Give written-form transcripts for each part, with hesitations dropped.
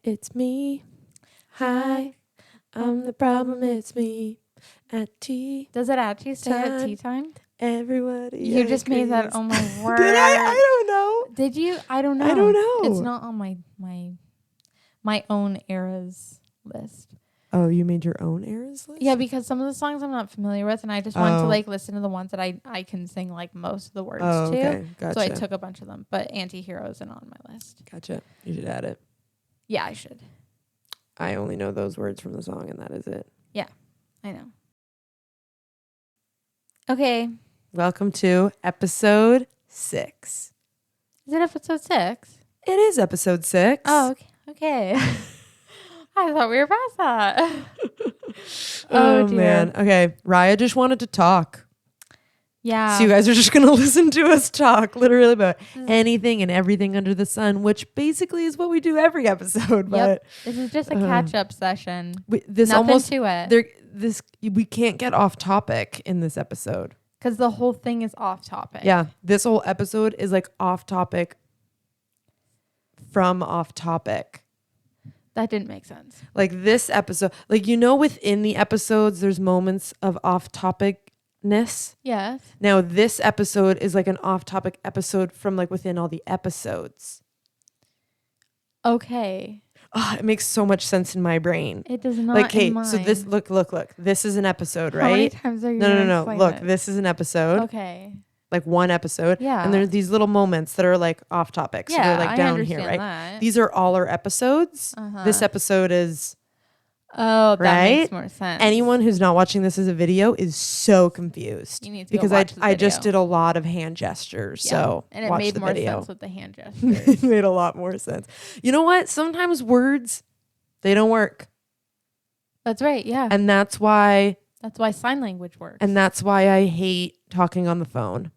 It's me. Hi. I'm the problem. It's me. At tea. Does it actually say at tea time? Everybody. You just made that. Oh my word. Did I? I don't know. Did you? I don't know. I don't know. It's not on my own eras list. Oh, you made your own eras list? Yeah, because some of the songs I'm not familiar with, and I just wanted to like listen to the ones that I can sing like most of the words to. Okay, gotcha. So I took a bunch of them, but Anti-Hero isn't on my list. Gotcha. You should add it. Yeah, I should. I only know those words from the song, and that is it. Yeah, I know. Okay. Welcome to episode 6. Is it episode 6? It is episode 6. Oh, okay. I thought we were past that. Oh dear. man. Okay. Raya just wanted to talk. Yeah. So you guys are just going to listen to us talk literally about anything and everything under the sun, which basically is what we do every episode. But this is just a catch-up session. Nothing to it. We can't get off topic in this episode. Because the whole thing is off topic. Yeah. This whole episode is like off topic from off topic. That didn't make sense. Like this episode, like, within the episodes, there's moments of off topicness. Yes. Now, this episode is like an off topic episode from like within all the episodes. Okay. Oh, it makes so much sense in my brain. It does not. Like, hey, in mine. so this, look. This is an episode, right? How many times are you No. explain Look, it? this is an episode. Okay. Like one episode. Yeah. And there's these little moments that are like off topic. So they're like down here, right? That. These are all our episodes. Uh-huh. This episode is... Oh, that right? makes more sense. Anyone who's not watching this as a video is so confused. You need to because go watch the I just video. did a lot of hand gestures. Yeah. So and it watch made the more video. sense with the hand gestures. It made a lot more sense. You know what? Sometimes words, they don't work. That's right. Yeah. And that's why sign language works. And that's why I hate talking on the phone.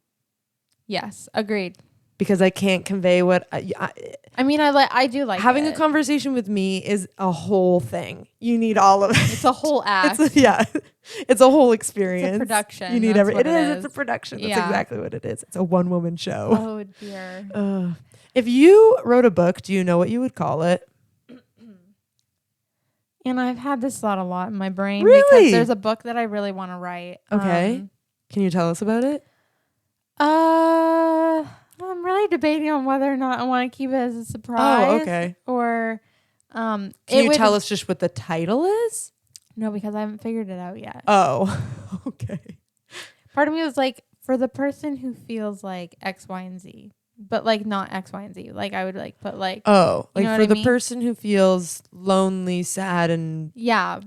Yes, agreed. Because I can't convey what I do like having it. a conversation with me is a whole thing. You need all of it. It's a whole act. It's a whole experience. It's a production. You need That's everything. what It is. It's a production. That's exactly what it is. It's a one-woman show. Oh dear. If you wrote a book, do you know what you would call it? And I've had this thought a lot in my brain. Really? Because there's a book that I really want to write. Okay. Can you tell us about it? I'm really debating on whether or not I want to keep it as a surprise. Oh, okay. Or Can you tell us just what the title is? No, because I haven't figured it out yet. Oh, okay. Part of me was like, for the person who feels like X, Y, and Z, but like not X, Y, and Z. Like I would like put like like for the mean? person who feels lonely, sad, and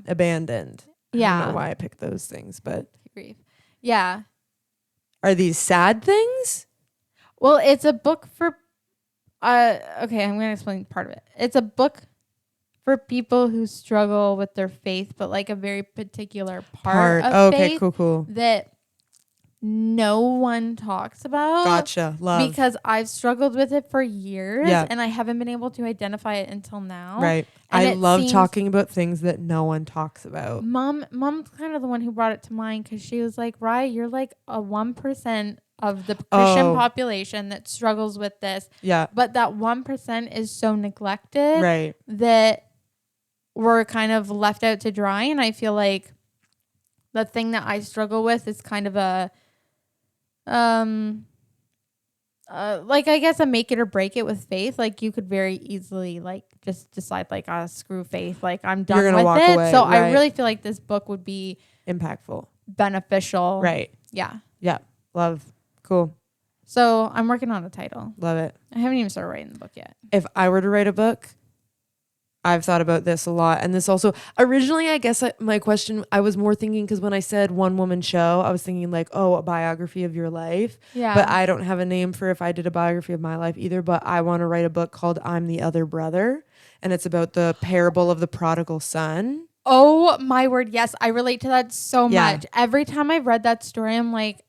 abandoned. Yeah. I don't know why I picked those things, but grief. Yeah. Are these sad things? Well, it's a book for okay, I'm going to explain part of it. It's a book for people who struggle with their faith, but like a very particular part of faith. Cool. That no one talks about. Gotcha. Love. Because I've struggled with it for years and I haven't been able to identify it until now. Right. And I love talking about things that no one talks about. Mom's kind of the one who brought it to mind because she was like, Rye, you're like a 1% of the Christian population that struggles with this. Yeah. But that 1% is so neglected. Right. That we're kind of left out to dry. And I feel like the thing that I struggle with is kind of a like I guess a make it or break it with faith. Like you could very easily like just decide like screw faith, like I'm done with it. Away, so right. I really feel like this book would be impactful, beneficial. Right. Yeah. Yeah. Love. Cool. So I'm working on a title. Love it. I haven't even started writing the book yet. If I were to write a book, I've thought about this a lot. And this also, originally, I guess my question, I was more thinking, because when I said one woman show, I was thinking like, a biography of your life. Yeah. But I don't have a name for if I did a biography of my life either. But I want to write a book called I'm the Other Brother. And it's about the parable of the prodigal son. Oh my word. Yes. I relate to that so much. Every time I've read that story, I'm like,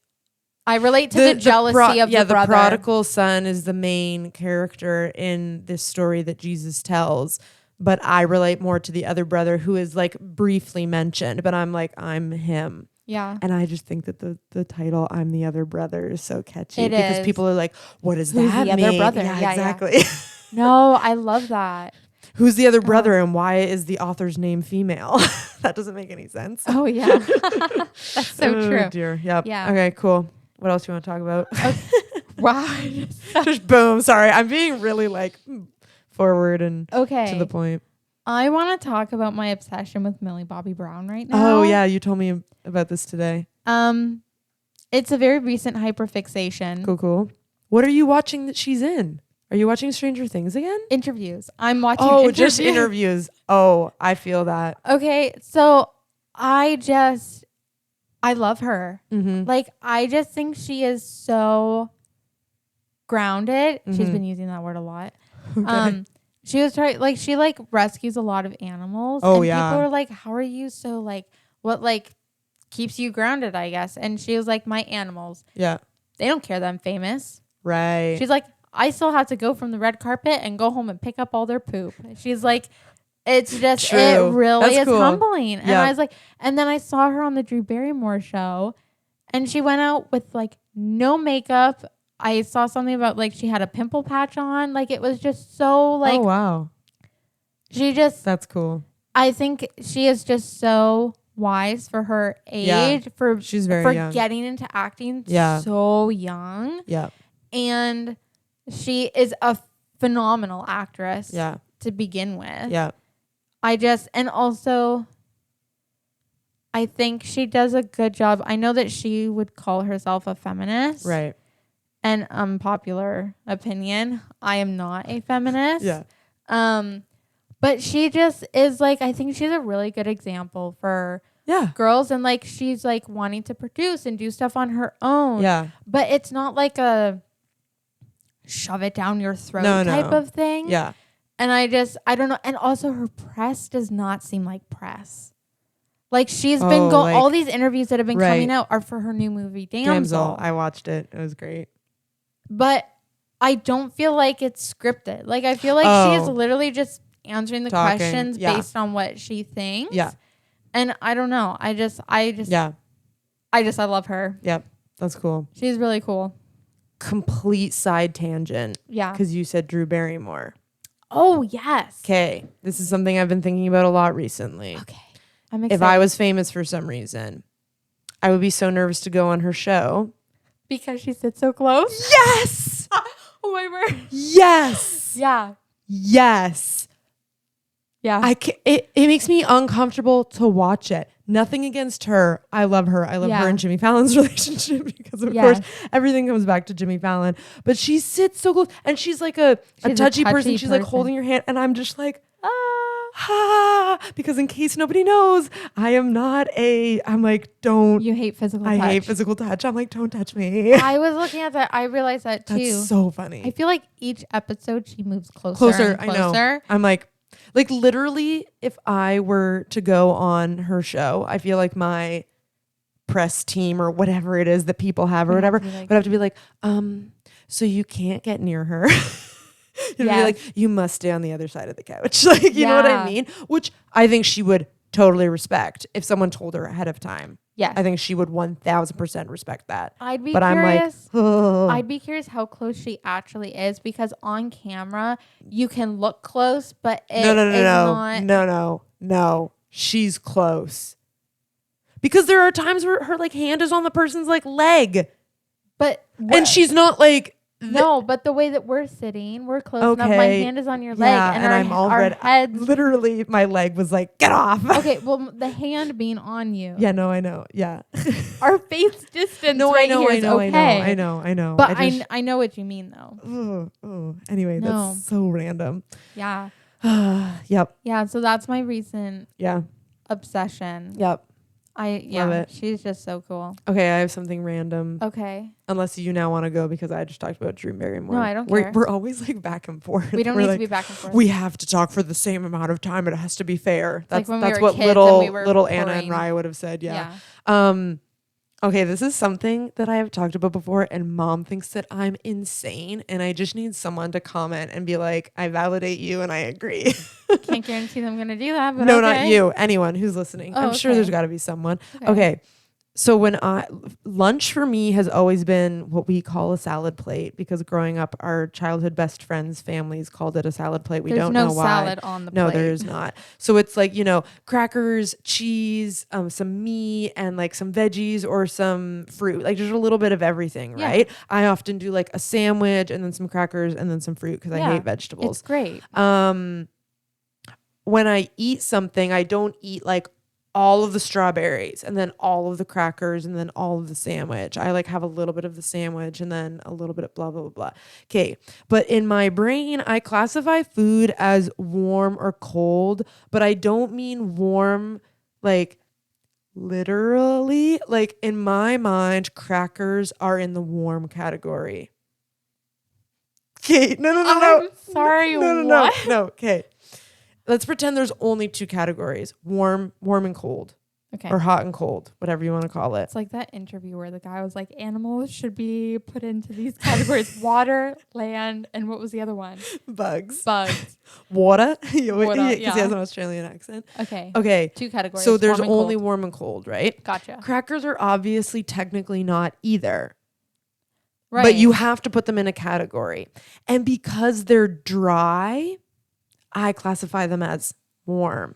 I relate to the jealousy of the brother. The prodigal son is the main character in this story that Jesus tells. But I relate more to the other brother who is like briefly mentioned, but I'm like, I'm him. Yeah. And I just think that the title I'm the Other Brother is so catchy. It because is. people are like, what does Who's that the mean? other brother? Yeah, Yeah, exactly. No, I love that. Who's the other brother, and why is the author's name female? That doesn't make any sense. Oh yeah, that's so true. Oh dear. Yep. Yeah. Okay. Cool. What else do you want to talk about? Wow. Just boom. Sorry, I'm being really like forward and Okay. to the point. I want to talk about my obsession with Millie Bobby Brown right now. Oh yeah, you told me about this today. It's a very recent hyperfixation. Cool. What are you watching that she's in? Are you watching Stranger Things again? Interviews. I'm watching. Oh, just interviews. Oh, I feel that. Okay, so I love her. Mm-hmm. Like, I just think she is so grounded. Mm-hmm. She's been using that word a lot. Okay. She was trying, like, she like rescues a lot of animals. Oh, and yeah. people are like, how are you so like, what like keeps you grounded, I guess? And she was like, my animals. Yeah. They don't care that I'm famous. Right. She's like, I still have to go from the red carpet and go home and pick up all their poop. She's like, it's just, True. it really That's is cool. humbling. And Yeah. I was like, and then I saw her on the Drew Barrymore show and she went out with like no makeup. I saw something about like she had a pimple patch on. Like it was just so like, oh wow, she just, that's cool. I think she is just so wise for her age, Yeah. She's very young. getting into acting Yeah. so young. Yeah. And she is a phenomenal actress Yeah. to begin with. Yeah. And also I think she does a good job. I know that she would call herself a feminist. Right. An unpopular opinion. I am not a feminist. Yeah. But she just is like, I think she's a really good example for Yeah. girls, and like she's like wanting to produce and do stuff on her own. Yeah. But it's not like a shove it down your throat No. type of thing. Yeah. And I don't know. And also her press does not seem like press. Like she's been going, all these interviews that have been coming out are for her new movie, Damsel. I watched it. It was great. But I don't feel like it's scripted. Like I feel like she is literally just answering the Talking. questions Yeah. based on what she thinks. Yeah. And I don't know. I love her. Yep. That's cool. She's really cool. Complete side tangent. Yeah. Because you said Drew Barrymore. Oh, yes. Okay. This is something I've been thinking about a lot recently. Okay. I'm excited. If I was famous for some reason, I would be so nervous to go on her show. Because she sits so close? Yes! Oh, my word. Yes! Yeah. Yes! Yeah. It makes me uncomfortable to watch it. Nothing against her. I love her. I love her and Jimmy Fallon's relationship because, of course, everything comes back to Jimmy Fallon. But she sits so close, and she's like a touchy person. She's like holding your hand, and I'm just like, because in case nobody knows, I'm like, don't. You hate physical touch. I hate physical touch. I'm like, don't touch me. I was looking at that. I realized that too. That's so funny. I feel like each episode she moves closer and closer. I know. I'm like literally, if I were to go on her show, I feel like my press team or whatever it is that people have or whatever would have to be like, so you can't get near her. You'd be like, you must stay on the other side of the couch. Like, you know what I mean? Which I think she would totally respect if someone told her ahead of time. Yes. I think she would 1000% respect that. I'd be but curious. I'm like, ugh. I'd be curious how close she actually is, because on camera you can look close, but it no. She's close. Because there are times where her like hand is on the person's like leg. But and she's not like no, but the way that we're sitting, we're close enough. My hand is on your leg, and our heads. Literally, my leg was like, get off. Okay, well, the hand being on you. Yeah, no, I know. Yeah, our face distance. No, right I know, here I is know, okay. I know. But I know what you mean, though. Anyway, that's so random. Yeah. Yep. Yeah. So that's my recent. Yeah. Obsession. Yep. Love it. She's just so cool. Okay, I have something random. Okay. Unless you now want to go, because I just talked about Drew Barrymore. No, I don't care. We're always like back and forth. We don't need to be back and forth. We have to talk for the same amount of time. It has to be fair. That's like what little Anna and Rye would have said. Yeah. Okay, this is something that I have talked about before, and Mom thinks that I'm insane, and I just need someone to comment and be like, I validate you and I agree. Can't guarantee I'm going to do that, but no, not you. Anyone who's listening. I'm sure okay. there's got to be someone. Okay. So lunch for me has always been what we call a salad plate, because growing up, our childhood best friends' families called it a salad plate. We don't know why. There's no salad on the plate. No, there is not. So it's like, crackers, cheese, some meat, and like some veggies or some fruit. Like just a little bit of everything, right? I often do like a sandwich and then some crackers and then some fruit because I hate vegetables. It's great. When I eat something, I don't eat like all of the strawberries and then all of the crackers and then all of the sandwich. I like have a little bit of the sandwich and then a little bit of blah, blah, blah, blah. Okay. But in my brain, I classify food as warm or cold, but I don't mean warm like literally. Like in my mind, crackers are in the warm category. Okay. No. I'm sorry. No. Okay. Let's pretend there's only two categories: warm and cold. Okay. Or hot and cold, whatever you want to call it. It's like that interview where the guy was like, animals should be put into these categories: water, land, and what was the other one? Bugs. Water, Water. Because he yeah. has an Australian accent. Okay. Two categories. So there's only warm and cold, right? Gotcha. Crackers are obviously technically not either. Right. But you have to put them in a category. And because they're dry, I classify them as warm,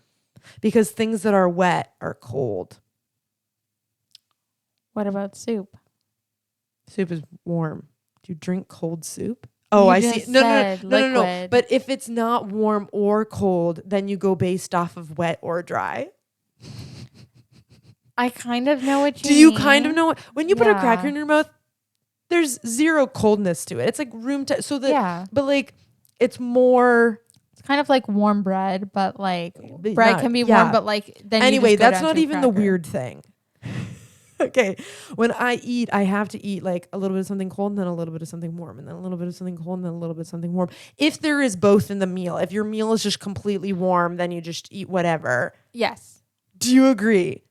because things that are wet are cold. What about soup? Soup is warm. Do you drink cold soup? Oh, I see. No. But if it's not warm or cold, then you go based off of wet or dry. I kind of know what you mean. Do you kind of know when you put a cracker in your mouth? There's zero coldness to it. It's like room temperature. But like it's more. It's kind of like warm bread, but like bread can be warm, but like then anyway, you just go that's down not to a even the cracker. weird thing. Okay, when I eat, I have to eat like a little bit of something cold and then a little bit of something warm and then a little bit of something cold and then a little bit of something warm. If there is both in the meal, if your meal is just completely warm, then you just eat whatever. Yes. Do you agree?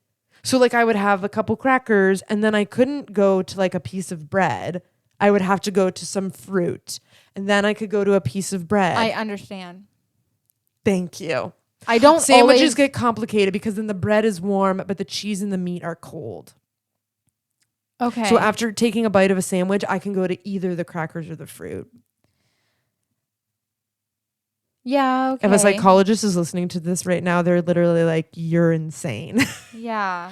So like I would have a couple crackers and then I couldn't go to like a piece of bread. I would have to go to some fruit and then I could go to a piece of bread. I understand. Thank you. I don't Sandwiches get complicated because then the bread is warm, but the cheese and the meat are cold. Okay. So after taking a bite of a sandwich, I can go to either the crackers or the fruit. Yeah, okay. If a psychologist is listening to this right now, they're literally like, you're insane. Yeah.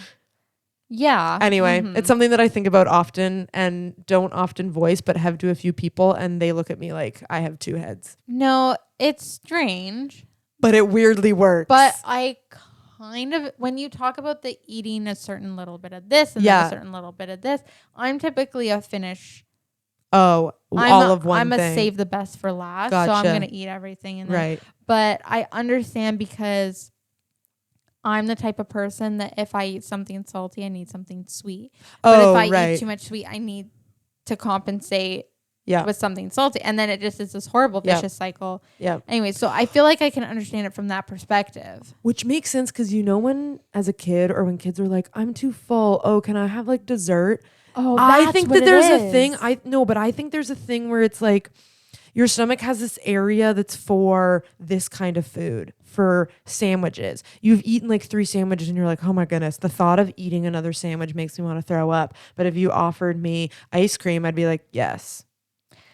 Yeah. Anyway, it's something that I think about often and don't often voice, but have to a few people, and they look at me like I have two heads. No, it's strange. But it weirdly works. But I kind of, when you talk about the eating a certain little bit of this and then a certain little bit of this, I'm typically a finish. Oh, all of one thing. I'm a save the best for last. Gotcha. So I'm going to eat everything. And right. But I understand because I'm the type of person that if I eat something salty, I need something sweet. But if I eat too much sweet, I need to compensate with something salty. And then it just is this horrible vicious cycle. Yeah. Anyway, so I feel like I can understand it from that perspective. Which makes sense because when as a kid or when kids are like, I'm too full. Oh, can I have like dessert? Oh, I think that there's a thing. I think there's a thing where it's like your stomach has this area that's for this kind of food, for sandwiches. You've eaten like 3 sandwiches and you're like, oh my goodness, the thought of eating another sandwich makes me want to throw up. But if you offered me ice cream, I'd be like, yes.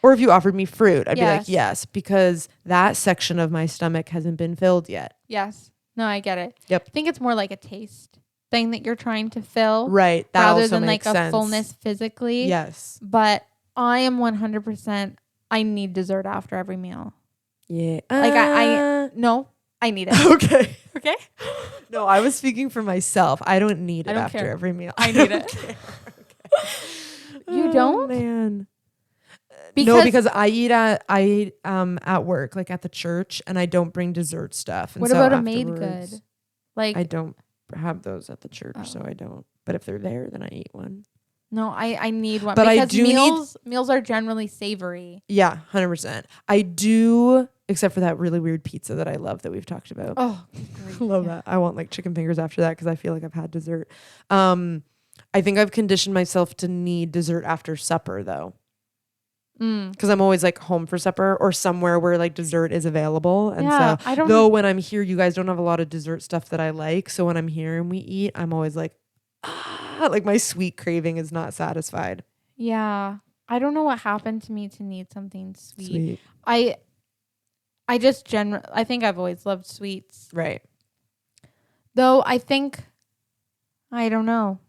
Or if you offered me fruit, I'd be like, yes, because that section of my stomach hasn't been filled yet. Yes. No, I get it. Yep. I think it's more like a taste thing that you're trying to fill. Right. That rather also than like sense. a fullness physically. Yes. But I am 100%, I need dessert after every meal. Yeah. Like I need it. Okay. Okay. No, I was speaking for myself. I don't need it after every meal. I need it. Okay. You don't? Man. Because I eat at work, like at the church, and I don't bring dessert stuff. And what about a made good? Like I don't have those at the church, so I don't. But if they're there, then I eat one. No, I need one. But because I do meals are generally savory. Yeah, 100%. I do, except for that really weird pizza that I love that we've talked about. Oh, I love that. I want like chicken fingers after that because I feel like I've had dessert. I think I've conditioned myself to need dessert after supper though. Because I'm always like home for supper or somewhere where like dessert is available. And so I don't though when I'm here, you guys don't have a lot of dessert stuff that I like. So when I'm here and we eat, I'm always like, like my sweet craving is not satisfied. Yeah. I don't know what happened to me to need something sweet. I just I think I've always loved sweets. Right. Though I don't know.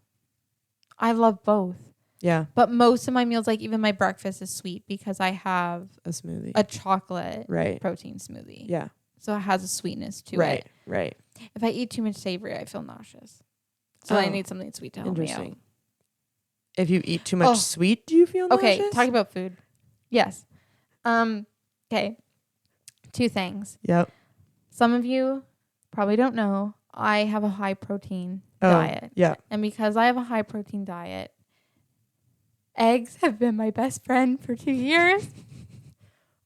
I love both. Yeah. But most of my meals, like even my breakfast, is sweet because I have a smoothie, a chocolate right protein smoothie. Yeah. So it has a sweetness to right. it. Right. If I eat too much savory, I feel nauseous. So I need something sweet to help me out. If you eat too much sweet, do you feel nauseous? Okay, talking about food. Yes. Okay. 2 things. Yep. Some of you probably don't know, I have a high protein diet. Yeah. And because I have a high protein diet, eggs have been my best friend for 2 years.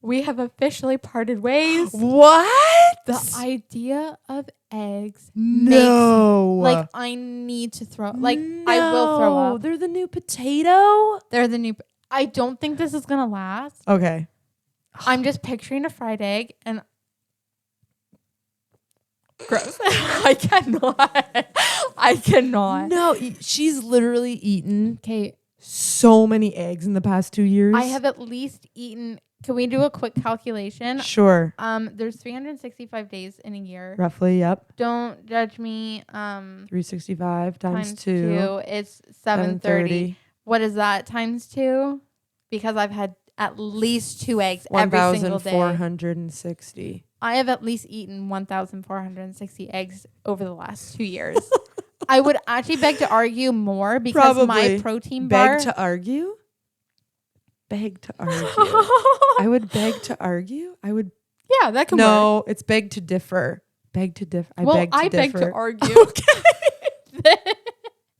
We have officially parted ways. What? The idea of eggs no. makes like I need to throw like I will throw up. They're the new potato. They're the new I don't think this is gonna last. Okay. I'm just picturing a fried egg and gross. I cannot. No, she's literally eaten so many eggs in the past 2 years. I have at least eaten. Can we do a quick calculation? Sure. There's 365 days in a year. Roughly, yep. Don't judge me. 365 times 2. It's 730. What is that times 2? Because I've had at least 2 eggs every single day. 1,460. I have at least eaten 1,460 eggs over the last 2 years. I would actually beg to argue more because my protein bar. Beg to argue? Beg to argue. I would beg to argue. I would. Yeah, that can work. No, it's beg to differ. Beg to differ. I beg to argue. Okay.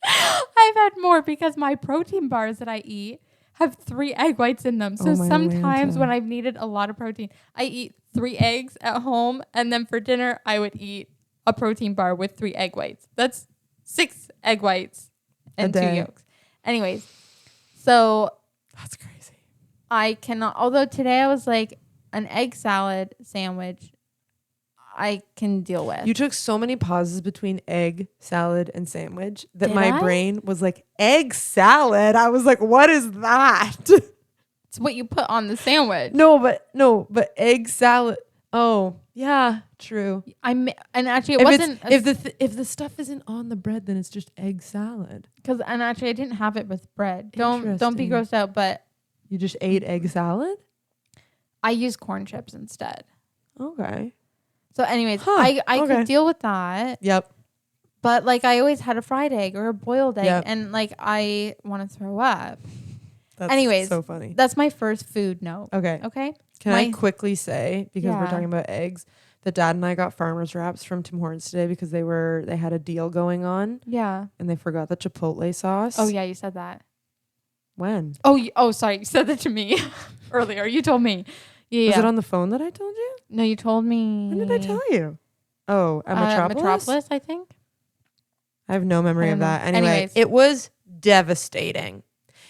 I've had more because my protein bars that I eat have 3 egg whites in them. So sometimes when I've needed a lot of protein, I eat 3 eggs at home. And then for dinner, I would eat a protein bar with 3 egg whites. That's 6 egg whites and 2 yolks. Anyways, so that's crazy. I cannot, although today I was like an egg salad sandwich, I can deal with. You took so many pauses between egg, salad, and sandwich that my brain was like, egg salad? I was like, what is that? It's what you put on the sandwich. No, but egg salad. Oh, yeah, true. And actually it wasn't. If the stuff isn't on the bread, then it's just egg salad. And actually I didn't have it with bread. Don't be grossed out, but. You just ate egg salad? I use corn chips instead. Okay. So anyways, I could deal with that. Yep. But like I always had a fried egg or a boiled egg and like I want to throw up. Anyways, so funny. That's my first food note. Okay. Can I quickly say, because we're talking about eggs, that Dad and I got farmer's wraps from Tim Hortons today because they had a deal going on. Yeah. And they forgot the chipotle sauce. Oh yeah, you said that. When? Oh, sorry. You said that to me earlier. You told me. Yeah. Was it on the phone that I told you? No, you told me. When did I tell you? Oh, at Metropolis? Metropolis, I think. I have no memory of that. Anyways, it was devastating.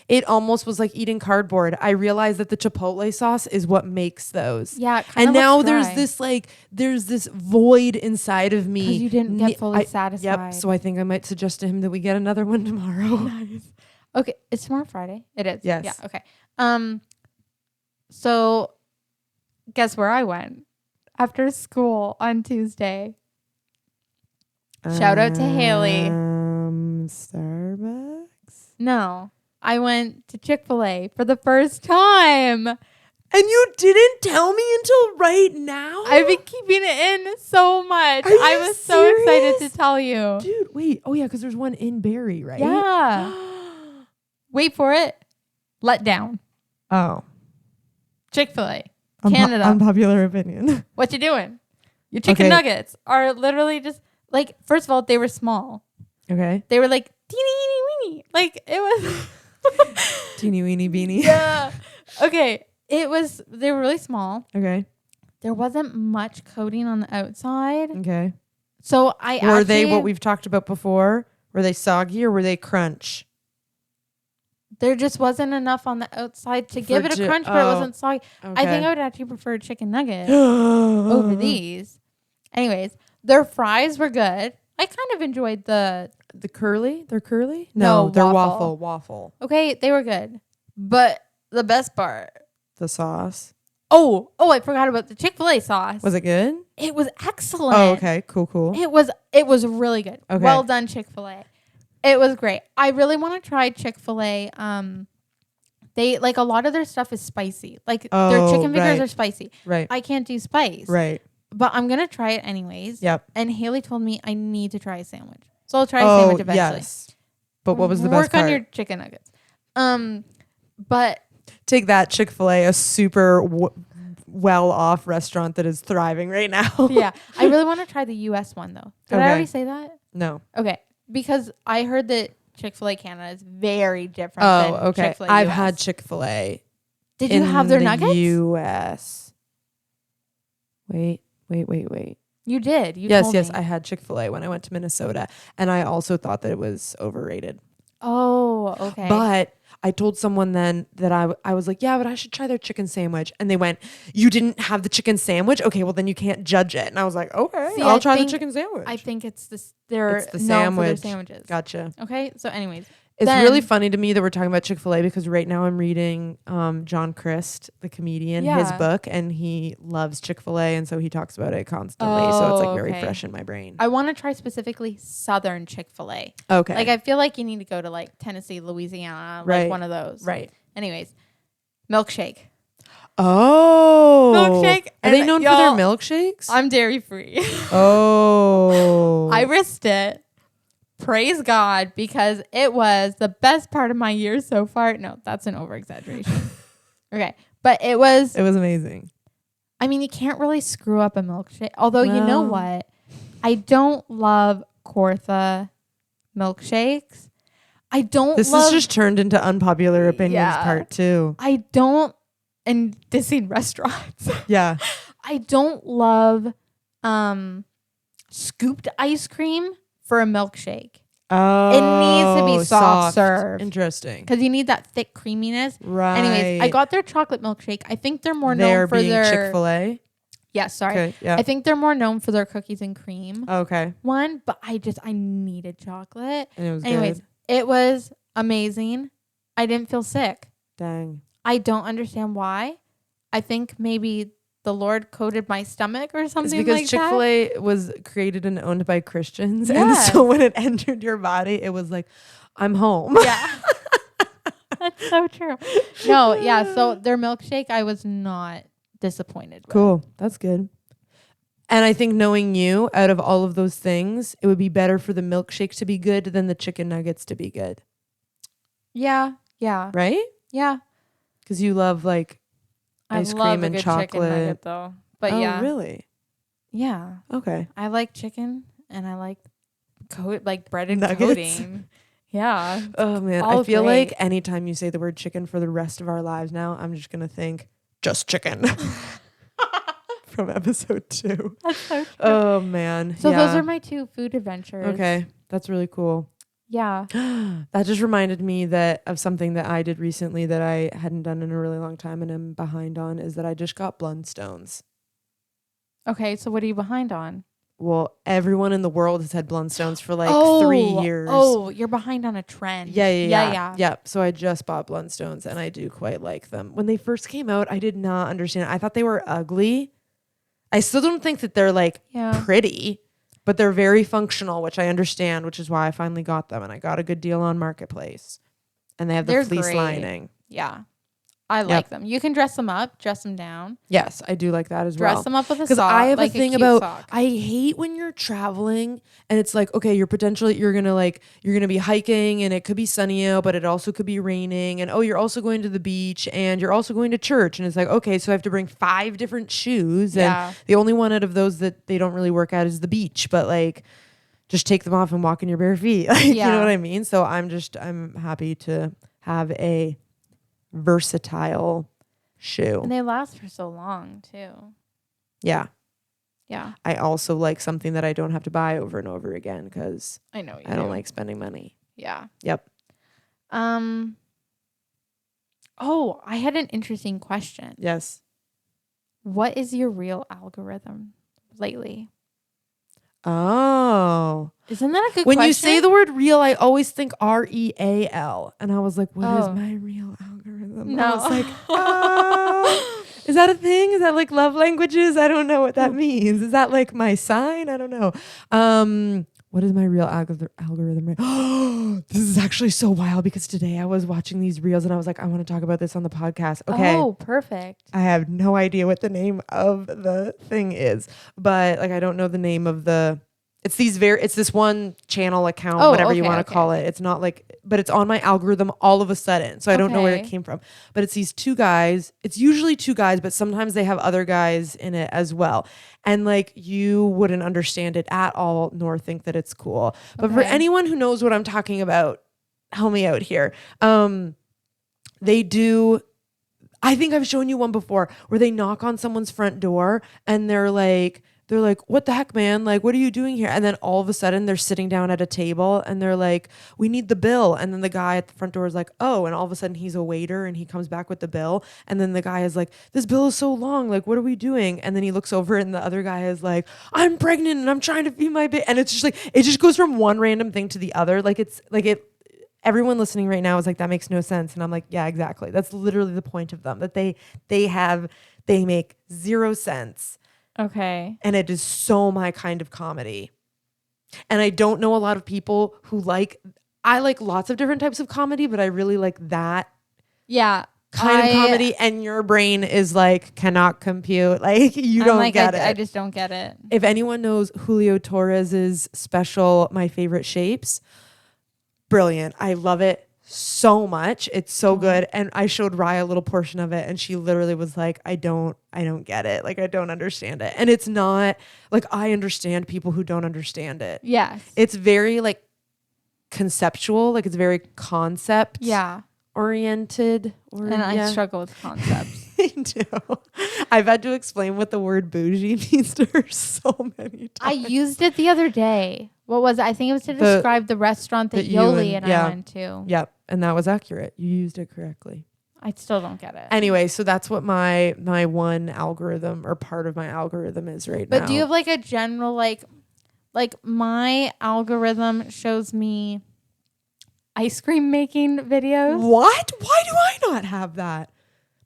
It almost was like eating cardboard. I realized that the chipotle sauce is what makes those. Yeah. And now there's this void inside of me. Because you didn't get fully satisfied. Yep. So I think I might suggest to him that we get another one tomorrow. Nice. Okay, it's tomorrow Friday. It is. Yes. Yeah. Okay. So, guess where I went after school on Tuesday? Shout out to Haley. Starbucks. No, I went to Chick-fil-A for the first time. And you didn't tell me until right now? I've been keeping it in so much. I was so excited to tell you. Dude, wait. Oh yeah, because there's one in Barrie, right? Yeah. Wait for it. Let down. Oh. Chick-fil-A. Canada. Unpopular opinion. What you doing? Your chicken nuggets are literally just like, first of all, they were small. Okay. They were like teeny weeny. Like it was teeny weeny beanie. Yeah. Okay. They were really small. Okay. There wasn't much coating on the outside. Okay. So were they what we've talked about before? Were they soggy or were they crunch? There just wasn't enough on the outside to give it a crunch, but it wasn't soggy. Okay. I think I would actually prefer chicken nugget over these. Anyways, their fries were good. I kind of enjoyed the The curly? They're curly? No, they're waffle. waffle. Okay, they were good. But the best part. The sauce. Oh, I forgot about the Chick-fil-A sauce. Was it good? It was excellent. Oh, okay. Cool. It was really good. Okay. Well done, Chick-fil-A. It was great. I really want to try Chick-fil-A. They like a lot of their stuff is spicy. Like their chicken fingers are spicy. Right. I can't do spice. Right. But I'm gonna try it anyways. Yep. And Haley told me I need to try a sandwich, so I'll try a sandwich eventually. Yes. But what was the best part? Work on your chicken nuggets. But take that, Chick-fil-A, a super well-off restaurant that is thriving right now. Yeah, I really want to try the U.S. one though. Did I already say that? No. Okay, because I heard that Chick-fil-A Canada is very different. Oh, than okay. Chick-fil-A I've US. had Chick-fil-A. Did you have their nuggets? U.S. Wait. You did. Yes. Me. I had Chick-fil-A when I went to Minnesota, and I also thought that it was overrated. Oh, okay. But I told someone then that I was like, yeah, but I should try their chicken sandwich. And they went, you didn't have the chicken sandwich? Okay, well then you can't judge it. And I was like, okay, I'll try the chicken sandwich. I think it's the sandwich. known for their sandwiches. Gotcha. Okay, so anyways. It's really funny to me that we're talking about Chick-fil-A because right now I'm reading John Crist, the comedian, his book, and he loves Chick-fil-A, and so he talks about it constantly. So it's like very fresh in my brain. I want to try specifically Southern Chick-fil-A. Okay. Like I feel like you need to go to like Tennessee, Louisiana, like one of those. Right. Anyways, milkshake. Oh. Milkshake. Are they known for their milkshakes? I'm dairy free. Oh. I risked it. Praise God, because it was the best part of my year so far. No, that's an over exaggeration. Okay. But it was amazing. I mean, you can't really screw up a milkshake. Although, you know what? I don't love Cortha milkshakes. This has just turned into unpopular opinions part 2. I don't, and dissing restaurants. Yeah. I don't love scooped ice cream for a milkshake. Oh, it needs to be soft serve. Interesting. Because you need that thick creaminess. Right. Anyways, I got their chocolate milkshake. I think they're more known for their Chick-fil-A. Yeah, sorry. Okay, yeah. I think they're more known for their cookies and cream. Okay. One, but I needed chocolate. And it was Anyways, good. It was amazing. I didn't feel sick. Dang. I don't understand why. I think maybe the Lord coated my stomach or something like that. It's because Chick-fil-A was created and owned by Christians. Yes. And so when it entered your body, it was like, I'm home. Yeah. That's so true. No, yeah. So their milkshake, I was not disappointed with. Cool. That's good. And I think knowing you, out of all of those things, it would be better for the milkshake to be good than the chicken nuggets to be good. Yeah. Yeah. Right? Yeah. Because you love like ice cream and chocolate. Chicken nugget, though. But yeah. Oh, really? Yeah. Okay. I like chicken and I like breaded Nuggets. coating. Yeah. Oh man, I feel like anytime you say the word chicken for the rest of our lives now, I'm just going to think just chicken. From episode 2. That's so true. Oh man. So those are my 2 food adventures. Okay. That's really cool. Yeah. That just reminded me of something that I did recently that I hadn't done in a really long time and I'm behind on, is that I just got Blundstones. Okay, so what are you behind on? Well, everyone in the world has had Blundstones for 3 years. Oh, you're behind on a trend. Yeah. So I just bought Blundstones and I do quite like them. When they first came out, I did not understand it. I thought they were ugly. I still don't think that they're pretty, but they're very functional, which I understand, which is why I finally got them. And I got a good deal on Marketplace. And they have the fleece lining. Yeah. I like them. You can dress them up, dress them down. Yes, I do like that as well. Dress them up with a sock. Because I have a thing about sock. I hate when you're traveling and it's like, okay, you're gonna be hiking and it could be sunny out, but it also could be raining, and you're also going to the beach and you're also going to church, and it's like, okay, so I have to bring 5 different shoes, and the only one out of those that they don't really work out is the beach, but like just take them off and walk in your bare feet. You know what I mean? So I'm happy to have a versatile shoe. And they last for so long too. Yeah. Yeah. I also like something that I don't have to buy over and over again because I know I don't like spending money. Yeah. Yep. Oh, I had an interesting question. Yes. What is your real algorithm lately? Oh, Oh. Isn't that a good when question? you say the word real, I always think REAL. And I was like, what is my real algorithm? No. I was like, oh. Is that a thing? Is that like love languages? I don't know what that means. Is that like my sign? I don't know. What is my real algorithm? This is actually so wild because today I was watching these reels and I was like, I want to talk about this on the podcast. Okay. Oh, perfect. I have no idea what the name of the thing is, but like I don't know the name of it's this one channel account, whatever you want to call it. It's not like, but it's on my algorithm all of a sudden. So I don't know where it came from, but it's these two guys. It's usually two guys, but sometimes they have other guys in it as well. And like, you wouldn't understand it at all, nor think that it's cool. But for anyone who knows what I'm talking about, help me out here. They do, I think I've shown you one before where they knock on someone's front door and they're like, what the heck, man? Like, what are you doing here? And then all of a sudden they're sitting down at a table and they're like, we need the bill. And then the guy at the front door is like, oh, and all of a sudden he's a waiter and he comes back with the bill. And then the guy is like, this bill is so long. Like, what are we doing? And then he looks over and the other guy is like, I'm pregnant and I'm trying to feed my baby. And it's just like, it just goes from one random thing to the other. Everyone listening right now is like, that makes no sense. And I'm like, yeah, exactly. That's literally the point of them, that they make zero sense. Okay. And it is so my kind of comedy. And I don't know a lot of people who I like lots of different types of comedy, but I really like that kind of comedy. And your brain is like, cannot compute. Like, you don't get it. I just don't get it. If anyone knows Julio Torres's special, My Favorite Shapes, brilliant. I love it so much. It's so good. And I showed Raya a little portion of it and she literally was like, I don't get it. Like, I don't understand it. And it's not like, I understand people who don't understand it. Yes. It's very like conceptual. Like, it's very concept oriented. And I struggle with concepts. I do. I've had to explain what the word bougie means to her so many times. I used it the other day. What was it? I think it was to describe the restaurant that Yoli and I went to. Yep. And that was accurate. You used it correctly. I still don't get it. Anyway, so that's what my one algorithm or part of my algorithm is now. But do you have like a general like my algorithm shows me ice cream making videos? What? Why do I not have that?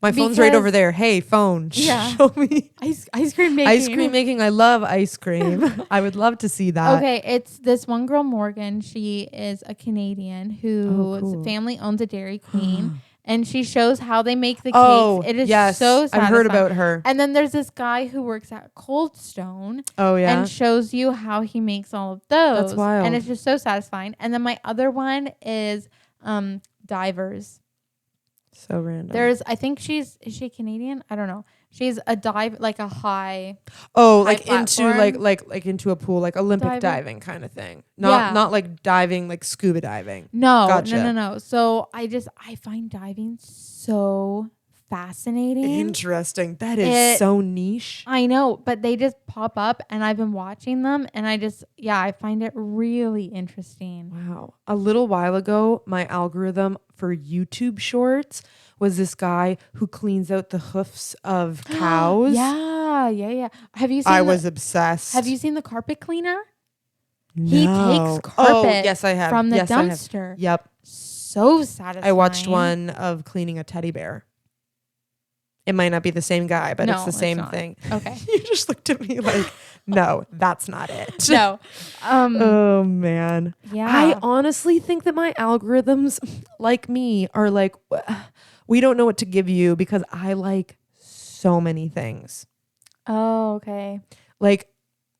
My phone's right over there. Hey, phone. Yeah. Show me. Ice cream making. Ice cream making. I love ice cream. I would love to see that. Okay, it's this one girl, Morgan. She is a Canadian whose family owns a Dairy Queen. And she shows how they make the cakes. It is so satisfying. I've heard about her. And then there's this guy who works at Cold Stone. Oh, yeah. And shows you how he makes all of those. That's wild. And it's just so satisfying. And then my other one is divers. So random. I think is she Canadian? I don't know. She's a dive, like a high. Oh, like into like into a pool, like Olympic diving kind of thing. Not like diving, like scuba diving. No, gotcha. no. So I find diving so fascinating. Interesting. That is so niche. I know, but they just pop up and I've been watching them and I find it really interesting. Wow. A little while ago, my algorithm for YouTube shorts was this guy who cleans out the hoofs of cows. Yeah. Have you seen I was obsessed. Have you seen the carpet cleaner? No. He takes carpet yes, I have. from the dumpster. Yep. So satisfying. I watched one of cleaning a teddy bear. It might not be the same guy, but it's the same thing. Okay. You just looked at me like, no, that's not it. No. Oh, man. Yeah. I honestly think that my algorithms, like me, are like, we don't know what to give you because I like so many things. Oh, okay. Like,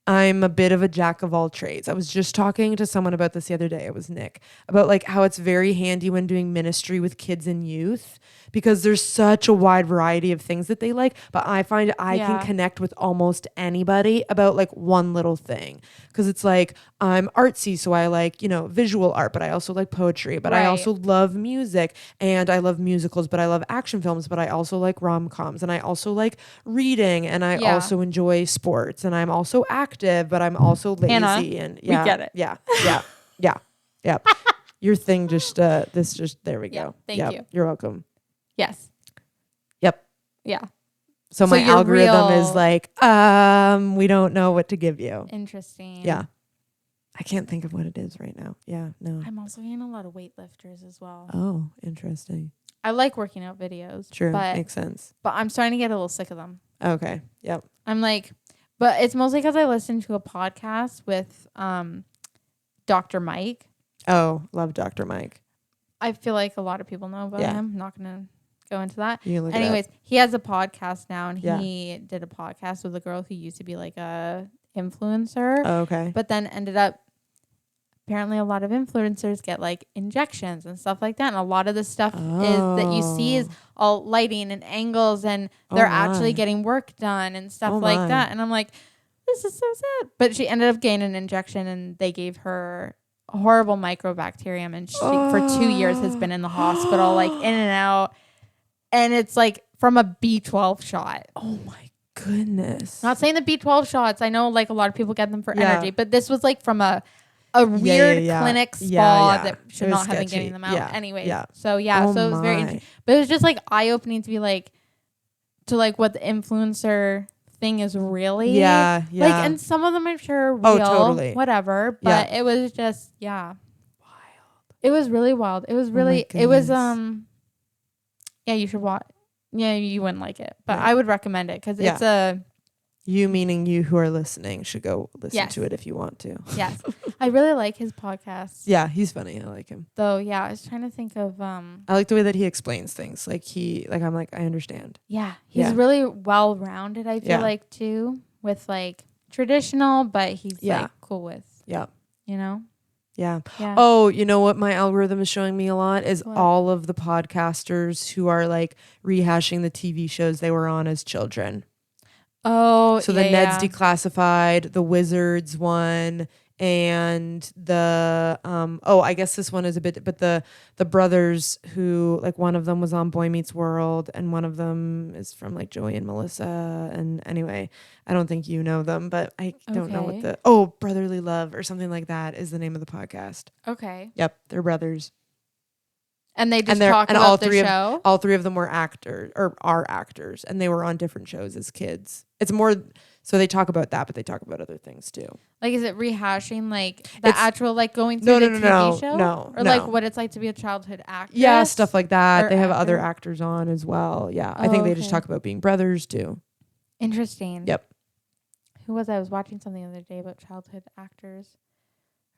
I'm a bit of a jack of all trades. I was just talking to someone about this the other day. It was Nick, about like how it's very handy when doing ministry with kids and youth because there's such a wide variety of things that they like. But I find I can connect with almost anybody about like one little thing because it's like I'm artsy. So I like, visual art, but I also like poetry, but I also love music and I love musicals, but I love action films, but I also like rom-coms and I also like reading and I also enjoy sports and I'm also active, but I'm also lazy. Hannah, and we get it. Yeah. Your thing there we go. Thank you. You're welcome. Yes. Yep. Yeah. So my algorithm is like, we don't know what to give you. Interesting. Yeah. I can't think of what it is right now. Yeah, no. I'm also getting a lot of weightlifters as well. Oh, interesting. I like working out videos. True, but, makes sense. But I'm starting to get a little sick of them. Okay, yep. I'm like, but it's mostly because I listened to a podcast with Dr. Mike. Oh, love Dr. Mike. I feel like a lot of people know about him. I'm not going to go into that. Anyways, he has a podcast now, and he did a podcast with a girl who used to be like a influencer. Oh, okay. But then ended up, apparently a lot of influencers get like injections and stuff like that. And a lot of the stuff is that you see is all lighting and angles, and they're actually getting work done and stuff like that. And I'm like, this is so sad. But she ended up getting an injection, and they gave her a horrible microbacterium, and she for 2 years has been in the hospital, like in and out. And it's like from a B12 shot. Oh my goodness. Not saying the B12 shots. I know like a lot of people get them for energy, but this was like from a weird clinic spa that should not have been getting them out. Anyways. So so it was very interesting. But it was just like eye opening to be like, to like what the influencer thing is really. Like, and some of them I'm sure are real. Oh, totally. Whatever. But it was just, wild. It was really wild. It was really, it was, you should watch. Yeah, you wouldn't like it, but I would recommend it because it's a. You meaning you who are listening should go listen to it if you want to. Yes, I really like his podcast. Yeah, he's funny. I like him. Though, I was trying to think of. I like the way that he explains things. I'm like, I understand. Yeah, he's really well rounded. I feel like too, with like traditional, but he's like cool with. Yeah. You know. Yeah. Oh, you know what my algorithm is showing me a lot is all of the podcasters who are like rehashing the TV shows they were on as children. Oh, so the Ned's Declassified, the Wizards one, and the I guess this one is a bit, but the brothers who, like, one of them was on Boy Meets World, and one of them is from like Joey and Melissa. And anyway, I don't think you know them, but I don't know what Brotherly Love or something like that is the name of the podcast. Okay. Yep, they're brothers. And they just talk about the show? All three of them were actors, or are actors, and they were on different shows as kids. It's more, so they talk about that, but they talk about other things too. Like, is it rehashing, like, the actual, like, going through the TV show? No. Or, like, what it's like to be a childhood actor? Yeah, stuff like that. They have other actors on as well. Yeah, I think they just talk about being brothers too. Interesting. Yep. Who was I? I was watching something the other day about childhood actors.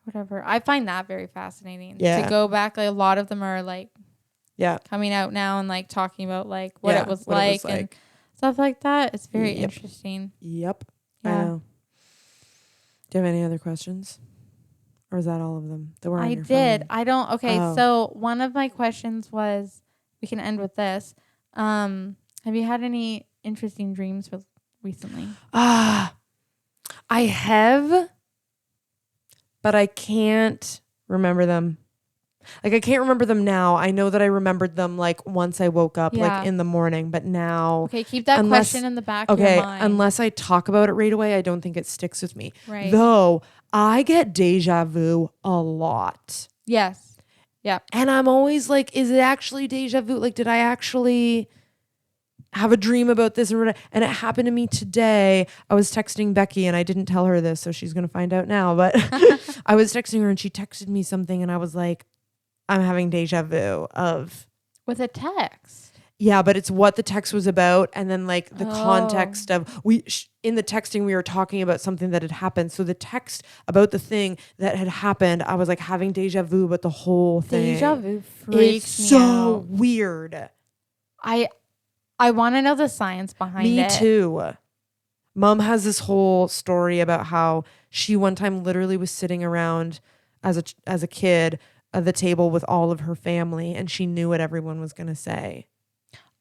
Whatever. I find that very fascinating. Yeah. To go back, like, a lot of them are like coming out now and like talking about like what it was like and stuff like that. It's very interesting. Yep. Yeah. I know. Do you have any other questions? Or is that all of them that were on your phone? I don't. Okay. So one of my questions was, we can end with this. Have you had any interesting dreams recently? I have, but I can't remember them. Like, I can't remember them now. I know that I remembered them like once I woke up, like in the morning, but now. Okay, keep that question in the back of your mind. Unless I talk about it right away, I don't think it sticks with me. Right. Though I get deja vu a lot. Yes. Yeah. And I'm always like, is it actually deja vu? Like, did I actually have a dream about this? And it happened to me today. I was texting Becky, and I didn't tell her this, so she's going to find out now. But I was texting her, and she texted me something, and I was like, I'm having deja vu of. With a text. Yeah, but it's what the text was about, and then like the context of in the texting we were talking about something that had happened. So the text about the thing that had happened, I was like having deja vu about the whole thing. Deja vu freaks me so out. Weird. I want to know the science behind it. Me too. Mom has this whole story about how she one time literally was sitting around as a kid at the table with all of her family, and she knew what everyone was going to say.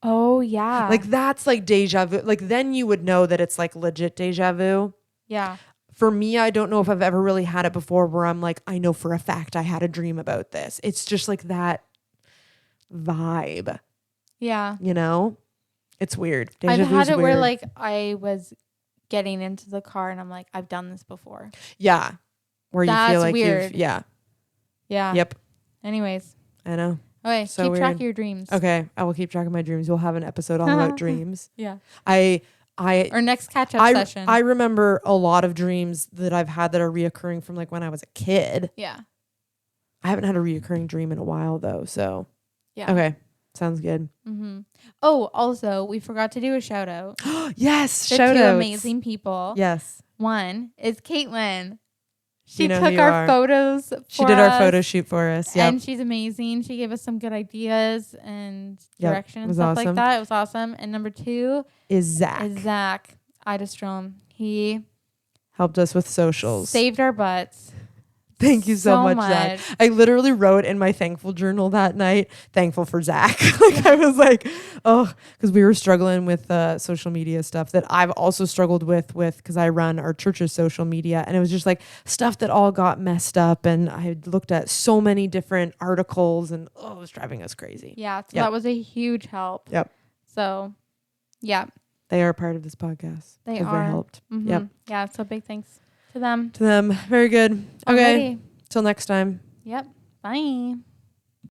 Oh, yeah. Like, that's like deja vu. Like, then you would know that it's like legit deja vu. Yeah. For me, I don't know if I've ever really had it before where I'm like, I know for a fact I had a dream about this. It's just like that vibe. Yeah. You know? It's weird. Deja I've had it weird. Where like I was getting into the car and I'm like, I've done this before. Yeah. Where that's you feel like weird. Yeah. Yep. Anyways. I know. Okay, so keep track of your dreams. Okay, I will keep track of my dreams. We'll have an episode all about dreams. Yeah. I Or next catch up session. I remember a lot of dreams that I've had that are reoccurring from like when I was a kid. Yeah. I haven't had a reoccurring dream in a while though. So yeah. Okay. Sounds good. Mm-hmm. Oh, also, we forgot to do a shout out. Yes. To Shout two out. amazing people. Yes. One is Caitlin. She You know took our photos for She did our photo shoot for us. Yeah. And she's amazing. She gave us some good ideas and direction and was stuff awesome. like that. It was awesome. And number 2 Is Zach. Zach Idestrom. He helped us with socials. saved our butts. Thank you so much, Zach. I literally wrote in my thankful journal that night, thankful for Zach. Like I was like, oh, because we were struggling with social media stuff that I've also struggled with because I run our church's social media. And it was just like stuff that all got messed up. And I had looked at so many different articles and it was driving us crazy. Yeah. So that was a huge help. Yep. So, yeah. They are part of this podcast. They are. They helped. Mm-hmm. Yep. Yeah. So big thanks to them. To them. Very good. Okay. Alrighty. Till next time. Yep. Bye.